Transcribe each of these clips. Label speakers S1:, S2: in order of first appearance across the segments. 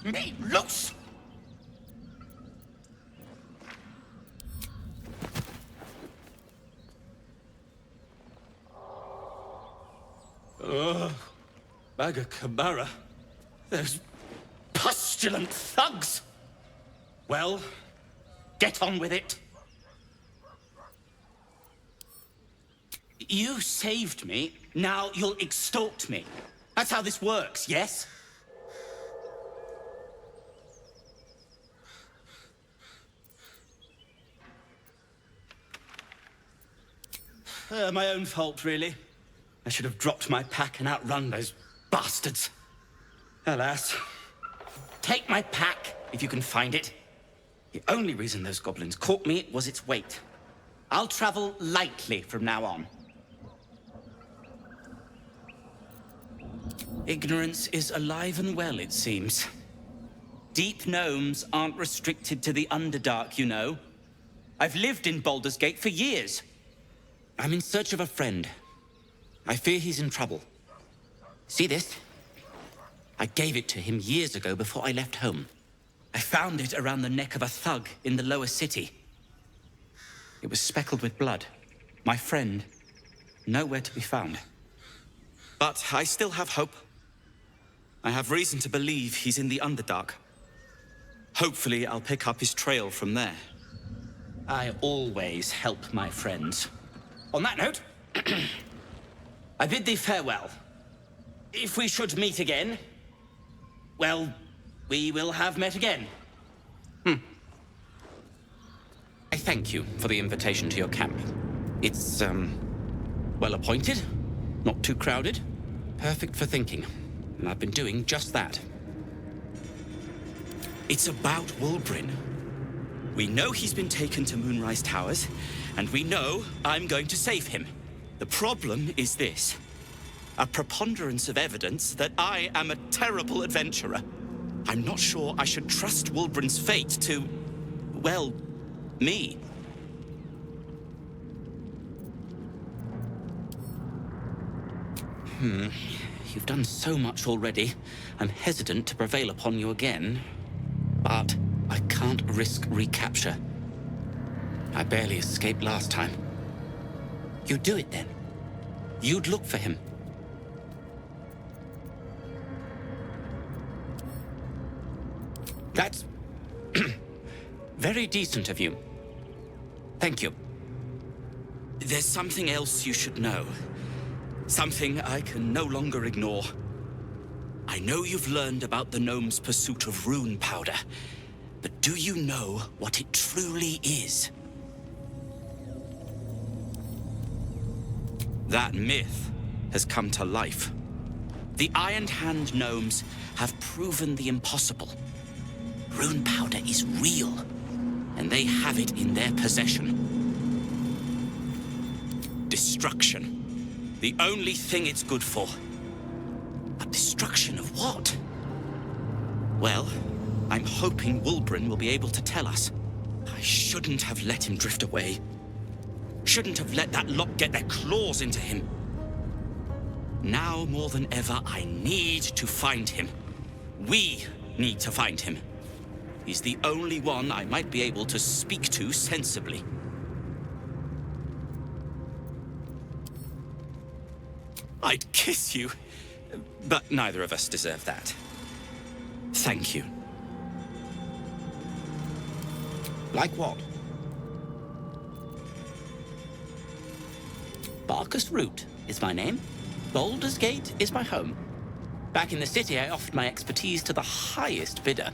S1: me loose! Ugh. Bagakabara. Those pustulant thugs! Well, get on with it. You saved me, now you'll extort me. That's how this works, yes? My own fault, really. I should have dropped my pack and outrun those bastards. Alas. Take my pack, if you can find it. The only reason those goblins caught me was its weight. I'll travel lightly from now on. Ignorance is alive and well, it seems. Deep gnomes aren't restricted to the Underdark, you know. I've lived in Baldur's Gate for years. I'm in search of a friend. I fear he's in trouble. See this? I gave it to him years ago before I left home. I found it around the neck of a thug in the lower city. It was speckled with blood. My friend, nowhere to be found. But I still have hope. I have reason to believe he's in the Underdark. Hopefully, I'll pick up his trail from there. I always help my friends. On that note, I bid thee farewell. If we should meet again, well, we will have met again. I thank you for the invitation to your camp. It's, well appointed, not too crowded, perfect for thinking. And I've been doing just that. It's about Wulbrin. We know he's been taken to Moonrise Towers, and we know I'm going to save him. The problem is this. A preponderance of evidence that I am a terrible adventurer. I'm not sure I should trust Wulbrin's fate to, well, me. You've done so much already. I'm hesitant to prevail upon you again. But I can't risk recapture. I barely escaped last time. You'd do it then. You'd look for him. That's very decent of you. Thank you. There's something else you should know. Something I can no longer ignore. I know you've learned about the gnome's pursuit of rune powder, but do you know what it truly is? That myth has come to life. The Iron Hand gnomes have proven the impossible. Rune powder is real, and they have it in their possession. Destruction. The only thing it's good for. But destruction of what? Well, I'm hoping Wulbrin will be able to tell us. I shouldn't have let him drift away. Shouldn't have let that lot get their claws into him. Now more than ever, I need to find him. We need to find him. He's the only one I might be able to speak to sensibly. I'd kiss you, but neither of us deserve that. Thank you. Like what? Barcus Wroot is my name. Baldur's Gate is my home. Back in the city, I offered my expertise to the highest bidder.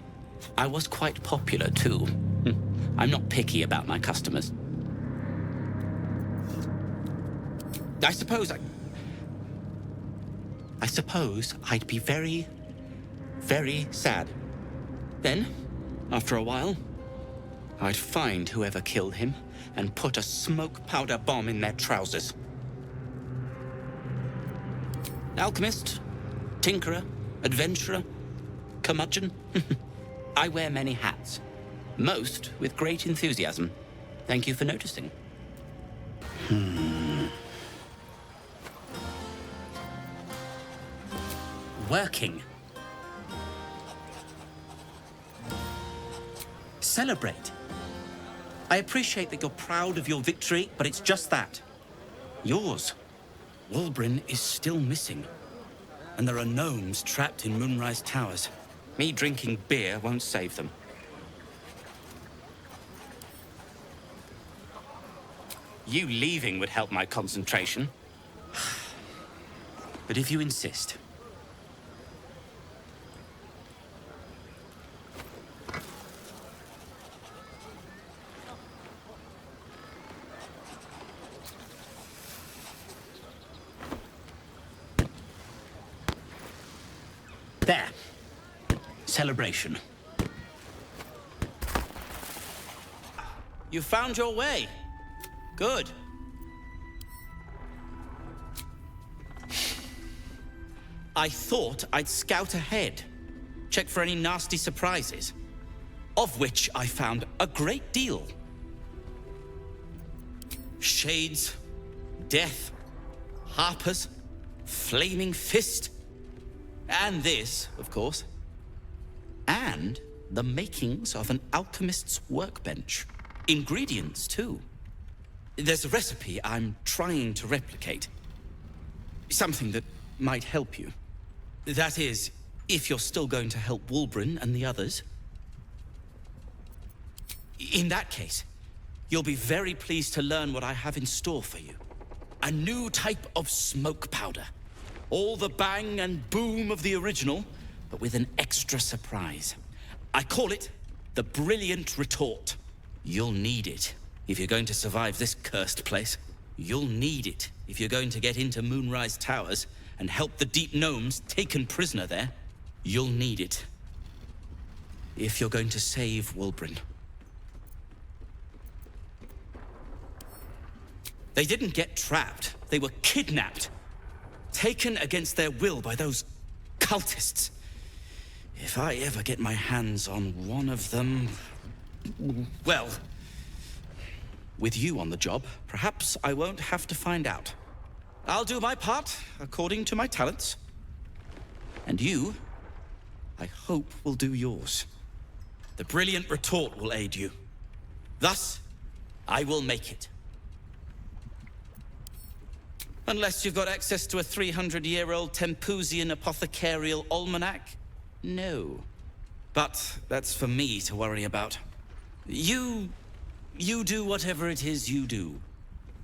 S1: I was quite popular, too. I'm not picky about my customers. I suppose I'd be very, very sad. Then, after a while, I'd find whoever killed him and put a smoke powder bomb in their trousers. Alchemist, tinkerer, adventurer, curmudgeon. I wear many hats, most with great enthusiasm. Thank you for noticing. Working. Celebrate. I appreciate that you're proud of your victory, but it's just that. Yours. Wulbren is still missing. And there are gnomes trapped in Moonrise Towers. Me drinking beer won't save them. You leaving would help my concentration. But if you insist... There. Celebration. You found your way. Good. I thought I'd scout ahead, check for any nasty surprises, of which I found a great deal. Shades, death, harpers, flaming fist, and this, of course, and the makings of an alchemist's workbench. Ingredients, too. There's a recipe I'm trying to replicate. Something that might help you. That is, if you're still going to help Wulbren and the others. In that case, you'll be very pleased to learn what I have in store for you. A new type of smoke powder. All the bang and boom of the original, but with an extra surprise. I call it the Brilliant Retort. You'll need it if you're going to survive this cursed place. You'll need it if you're going to get into Moonrise Towers and help the deep gnomes taken prisoner there. You'll need it if you're going to save Wulbren. They didn't get trapped. They were kidnapped. Taken against their will by those cultists. If I ever get my hands on one of them... well... with you on the job, perhaps I won't have to find out. I'll do my part, according to my talents. And you, I hope, will do yours. The Brilliant Retort will aid you. Thus, I will make it. Unless you've got access to a 300-year-old Tempusian apothecarial almanac? No. But that's for me to worry about. You do whatever it is you do.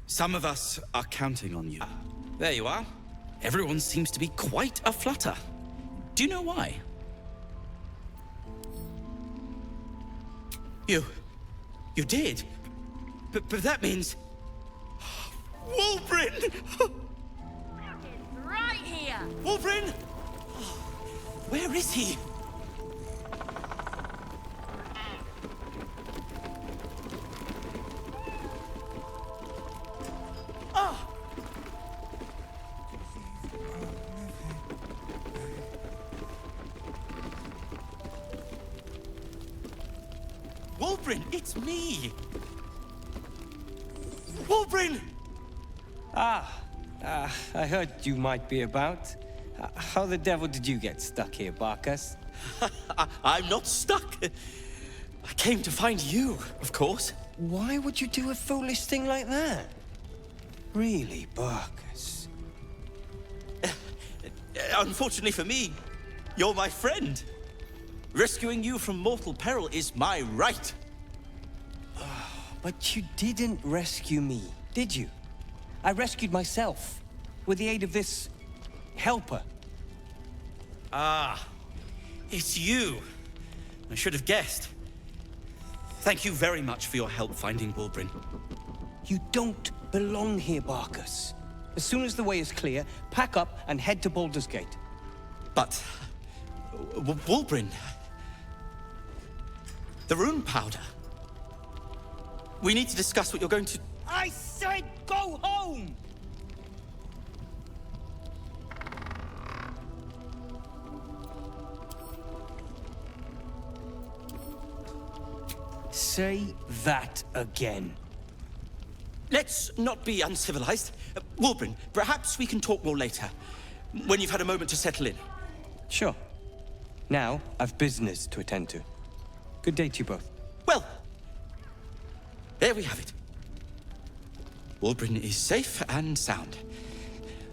S1: Some of us are counting on you. There you are. Everyone seems to be quite aflutter. Do you know why? You did? But that means... Wulbren!
S2: Right here!
S1: Wulbren! Where is he? Ah! Wulbren, it's me! Wulbren!
S3: I heard you might be about. How the devil did you get stuck here, Barcus?
S1: I'm not stuck. I came to find you, of course.
S3: Why would you do a foolish thing like that? Really, Barcus?
S1: Unfortunately for me, you're my friend. Rescuing you from mortal peril is my right.
S3: But you didn't rescue me, did you? I rescued myself, with the aid of this... helper.
S1: Ah, it's you. I should have guessed. Thank you very much for your help finding Wulbren.
S3: You don't belong here, Barcus. As soon as the way is clear, pack up and head to Baldur's Gate.
S1: But... Wulbren... the rune powder... We need to discuss what you're going to...
S3: I said go home! Say that again.
S1: Let's not be uncivilized. Wulbren, perhaps we can talk more later, when you've had a moment to settle in.
S3: Sure. Now, I've business to attend to. Good day to you both.
S1: Well, there we have it. Wulbren is safe and sound.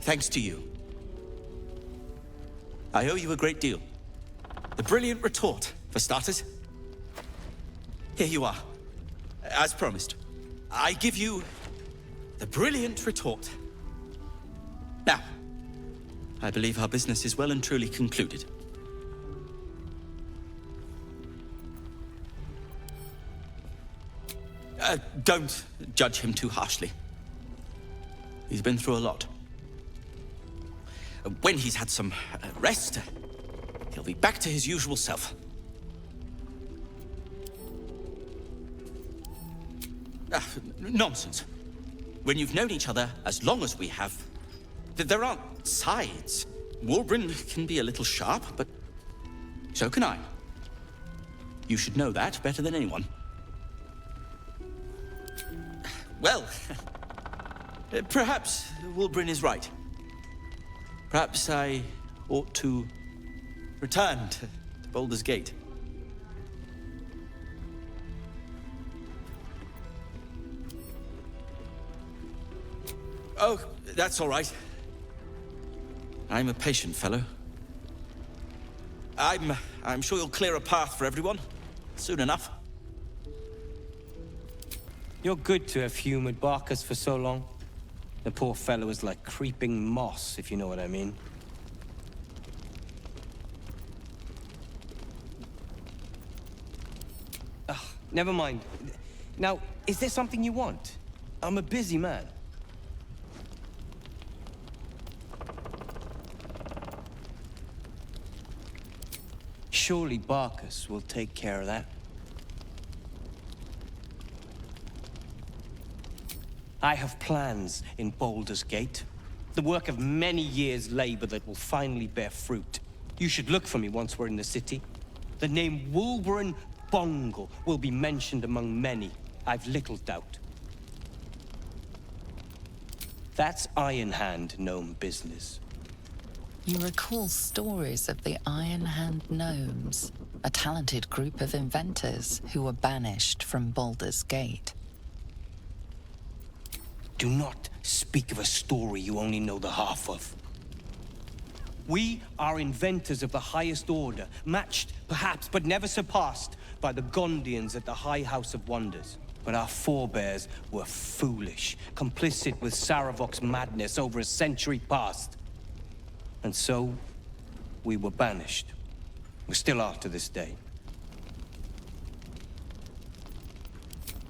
S1: Thanks to you. I owe you a great deal. The brilliant retort, for starters. Here you are. As promised. I give you the brilliant retort. Now, I believe our business is well and truly concluded. Don't judge him too harshly. He's been through a lot. When he's had some rest, he'll be back to his usual self. Nonsense. When you've known each other as long as we have, there aren't sides. Wulbren can be a little sharp, but so can I. You should know that better than anyone. Well, perhaps Wulbren is right. Perhaps I ought to return to Baldur's Gate. Oh, that's all right. I'm a patient fellow. I'm sure you'll clear a path for everyone soon enough.
S3: You're good to have humored Barcus for so long. The poor fellow is like creeping moss, if you know what I mean. Never mind. Now, is there something you want? I'm a busy man. Surely Barcus will take care of that. I have plans in Baldur's Gate. The work of many years' labor that will finally bear fruit. You should look for me once we're in the city. The name Wulbren Bongle will be mentioned among many, I've little doubt. That's Iron Hand gnome business.
S2: You recall stories of the Iron Hand gnomes, a talented group of inventors who were banished from Baldur's Gate.
S3: Do not speak of a story you only know the half of. We are inventors of the highest order, matched, perhaps, but never surpassed by the Gondians at the High House of Wonders. But our forebears were foolish, complicit with Saravok's madness over a century past. And so, we were banished. We still are to this day.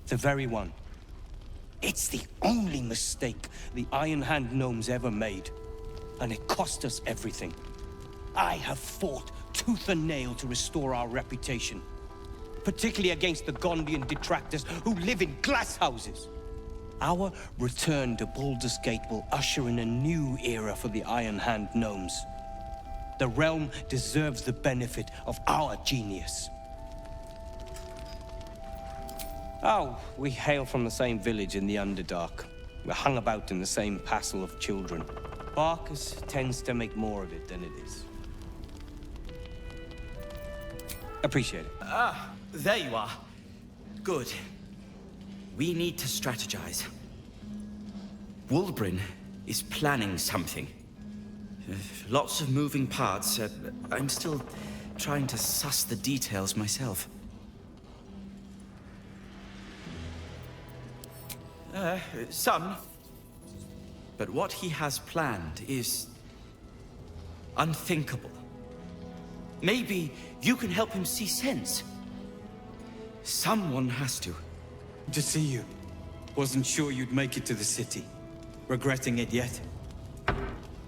S3: The very one. It's the only mistake the Iron Hand gnomes ever made. And it cost us everything. I have fought tooth and nail to restore our reputation. Particularly against the Gondian detractors who live in glass houses. Our return to Baldur's Gate will usher in a new era for the Iron Hand gnomes. The realm deserves the benefit of our genius. Oh, we hail from the same village in the Underdark. We're hung about in the same passel of children. Barcus tends to make more of it than it is. Appreciate it.
S1: There you are. Good. We need to strategize. Wulbren is planning something. Lots of moving parts. I'm still trying to suss the details myself. Some. But what he has planned is unthinkable. Maybe you can help him see sense. Someone has to.
S3: To see you. Wasn't sure you'd make it to the city. Regretting it yet?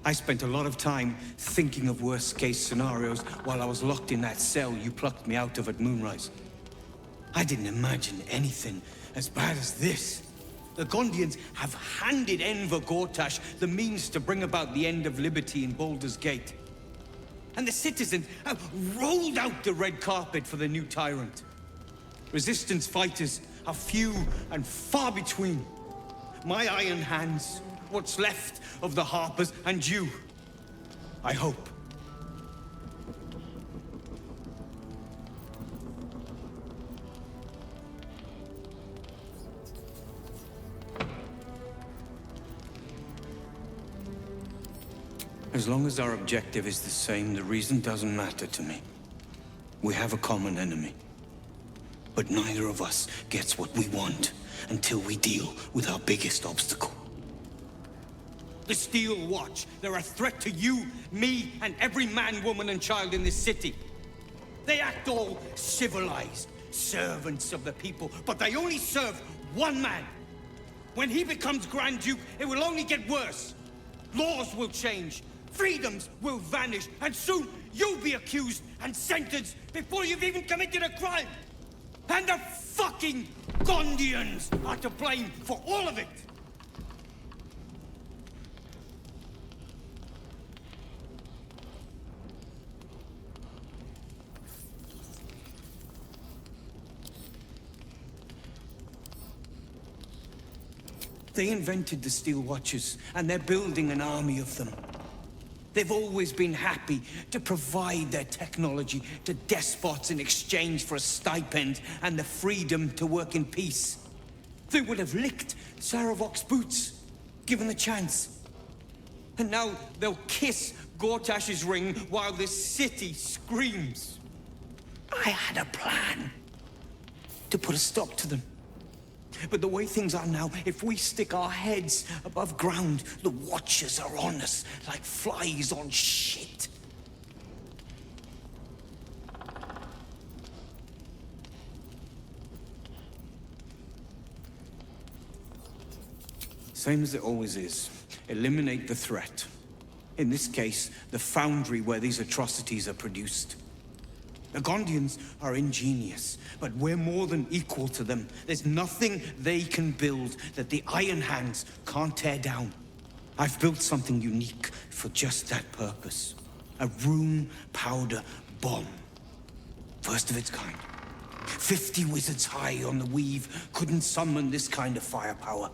S3: I spent a lot of time thinking of worst-case scenarios while I was locked in that cell you plucked me out of at Moonrise. I didn't imagine anything as bad as this. The Gondians have handed Enver Gortash the means to bring about the end of liberty in Baldur's Gate. And the citizens have rolled out the red carpet for the new tyrant. Resistance fighters are few and far between. My iron hands, what's left of the Harpers, and you. I hope. As long as our objective is the same, the reason doesn't matter to me. We have a common enemy. But neither of us gets what we want until we deal with our biggest obstacle. The Steel Watch. They're a threat to you, me, and every man, woman, and child in this city. They act all civilized, servants of the people, but they only serve one man. When he becomes Grand Duke, it will only get worse. Laws will change, freedoms will vanish, and soon you'll be accused and sentenced before you've even committed a crime. And the fucking Gondians are to blame for all of it. They invented the Steel Watchers, and they're building an army of them. They've always been happy to provide their technology to despots in exchange for a stipend and the freedom to work in peace. They would have licked Saravok's boots, given the chance. And now they'll kiss Gortash's ring while this city screams. I had a plan to put a stop to them. But the way things are now, if we stick our heads above ground, the Watchers are on us like flies on shit. Same as it always is. Eliminate the threat. In this case, the foundry where these atrocities are produced. The Gondians are ingenious, but we're more than equal to them. There's nothing they can build that the Iron Hands can't tear down. I've built something unique for just that purpose. A room powder bomb. First of its kind. 50 wizards high on the weave couldn't summon this kind of firepower.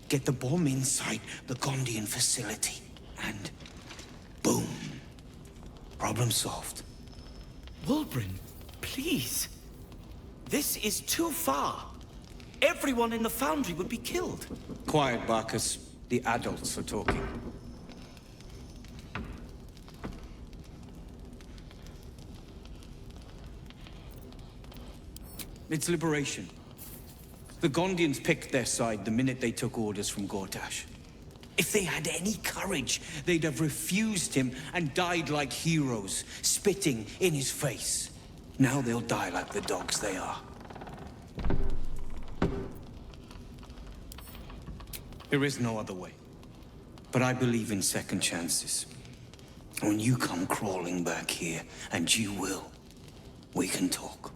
S3: Get the bomb inside the Gondian facility, and boom. Problem solved.
S1: Wulbren, please. This is too far. Everyone in the foundry would be killed.
S3: Quiet, Barcus. The adults are talking. It's liberation. The Gondians picked their side the minute they took orders from Gortash. If they had any courage, they'd have refused him and died like heroes, spitting in his face. Now they'll die like the dogs they are. There is no other way. But I believe in second chances. When you come crawling back here, and you will, we can talk.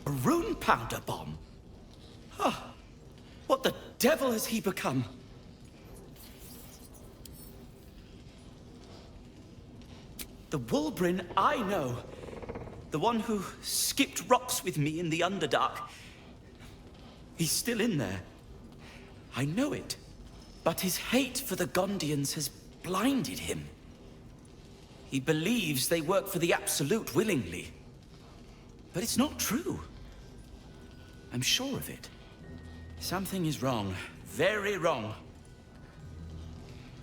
S1: A rune powder bomb? Huh. What the devil has he become? The Wulbren I know. The one who skipped rocks with me in the Underdark. He's still in there. I know it. But his hate for the Gondians has blinded him. He believes they work for the Absolute willingly. But it's not true. I'm sure of it. Something is wrong. Very wrong.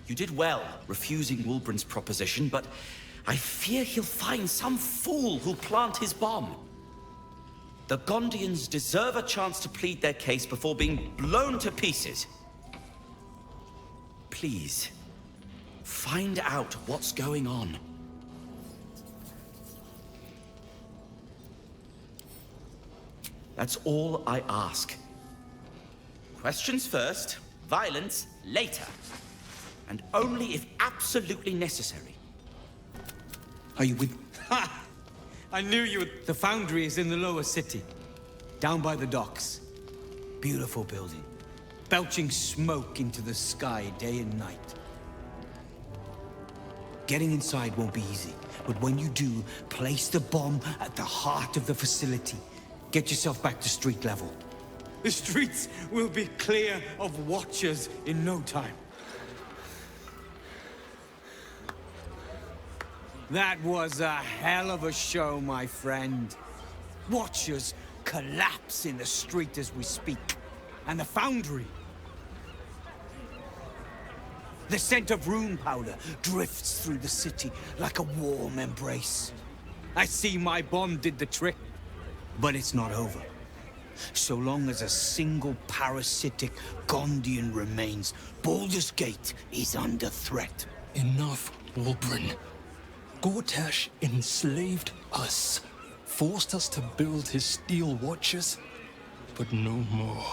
S1: You did well refusing Wulbren's proposition, but I fear he'll find some fool who'll plant his bomb. The Gondians deserve a chance to plead their case before being blown to pieces. Please, find out what's going on. That's all I ask. Questions first, violence later. And only if absolutely necessary.
S3: Are you with... Ha! I knew you would... The foundry is in the lower city. Down by the docks. Beautiful building. Belching smoke into the sky day and night. Getting inside won't be easy. But when you do, place the bomb at the heart of the facility. Get yourself back to street level. The streets will be clear of Watchers in no time. That was a hell of a show, my friend. Watchers collapse in the street as we speak. And the foundry. The scent of rune powder drifts through the city like a warm embrace. I see my bomb did the trick, but it's not over. So long as a single parasitic Gondian remains, Baldur's Gate is under threat.
S4: Enough, Wulbren. Gortash enslaved us, forced us to build his steel watches, but no more.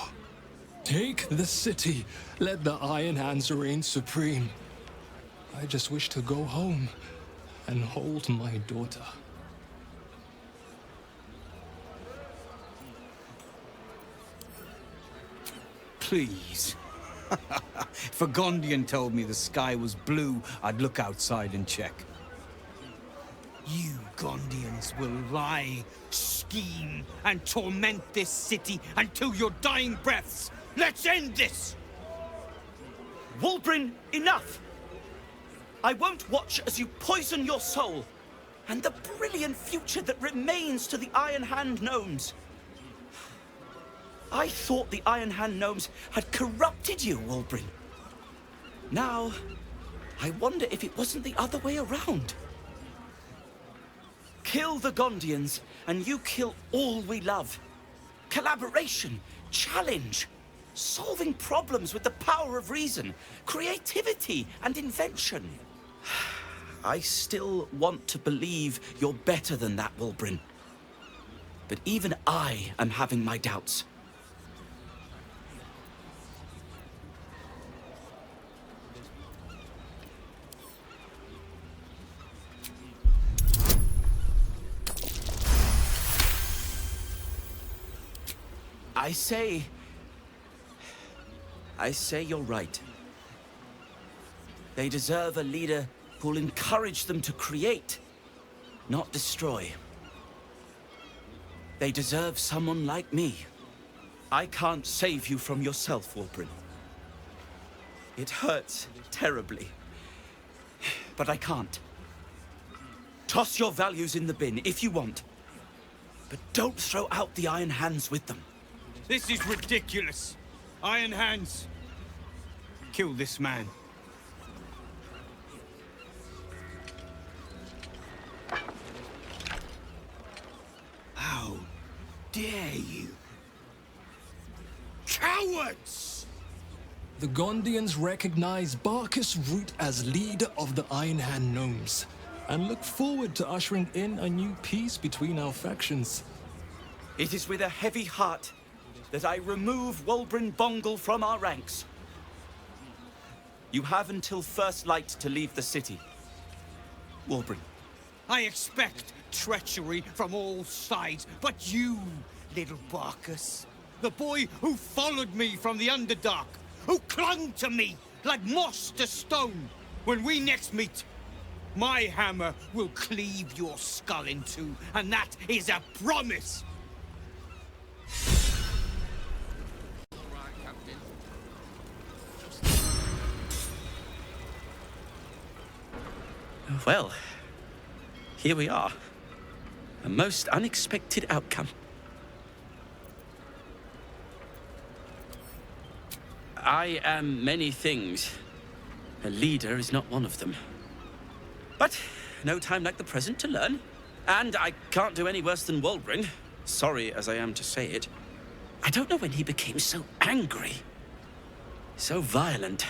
S4: Take the city, let the Iron Hands reign supreme. I just wish to go home and hold my daughter.
S3: Please. If a Gondian told me the sky was blue, I'd look outside and check. You Gondians will lie, scheme, and torment this city until your dying breaths. Let's end this!
S1: Wulbren, enough! I won't watch as you poison your soul and the brilliant future that remains to the Iron Hand gnomes. I thought the Iron Hand gnomes had corrupted you, Wulbren. Now, I wonder if it wasn't the other way around. Kill the Gondians, and you kill all we love. Collaboration, challenge, solving problems with the power of reason, creativity, and invention. I still want to believe you're better than that, Wulbren. But even I am having my doubts. I say you're right. They deserve a leader who'll encourage them to create, not destroy. They deserve someone like me. I can't save you from yourself, Wulbren. It hurts terribly, but I can't. Toss your values in the bin if you want, but don't throw out the Iron Hands with them.
S3: This is ridiculous. Iron Hands. Kill this man. How dare you? Cowards!
S4: The Gondians recognize Barcus Wroot as leader of the Iron Hand Gnomes, and look forward to ushering in a new peace between our factions.
S1: It is with a heavy heart that I remove Wulbren Bongal from our ranks. You have until first light to leave the city. Wulbren.
S3: I expect treachery from all sides, but you, little Barcus, the boy who followed me from the Underdark, who clung to me like moss to stone, when we next meet, my hammer will cleave your skull in two, and that is a promise!
S1: Well, here we are. A most unexpected outcome. I am many things. A leader is not one of them. But no time like the present to learn. And I can't do any worse than Wulbren, sorry as I am to say it. I don't know when he became so angry, so violent.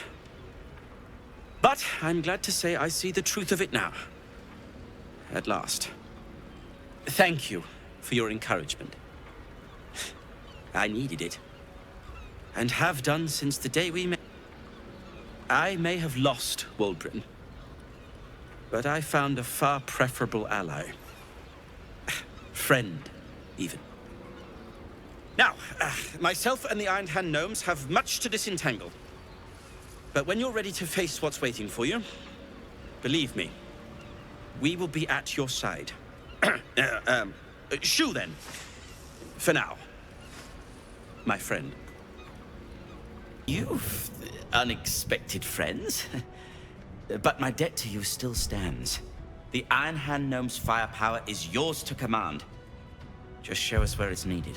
S1: But I'm glad to say I see the truth of it now. At last. Thank you for your encouragement. I needed it. And have done since the day we met. I may have lost Wulbren, but I found a far preferable ally. Friend, even. Now, myself and the Iron Hand Gnomes have much to disentangle. But when you're ready to face what's waiting for you, believe me, we will be at your side. Shoo then. For now. My friend. You've unexpected friends. But my debt to you still stands. The Iron Hand Gnome's firepower is yours to command. Just show us where it's needed.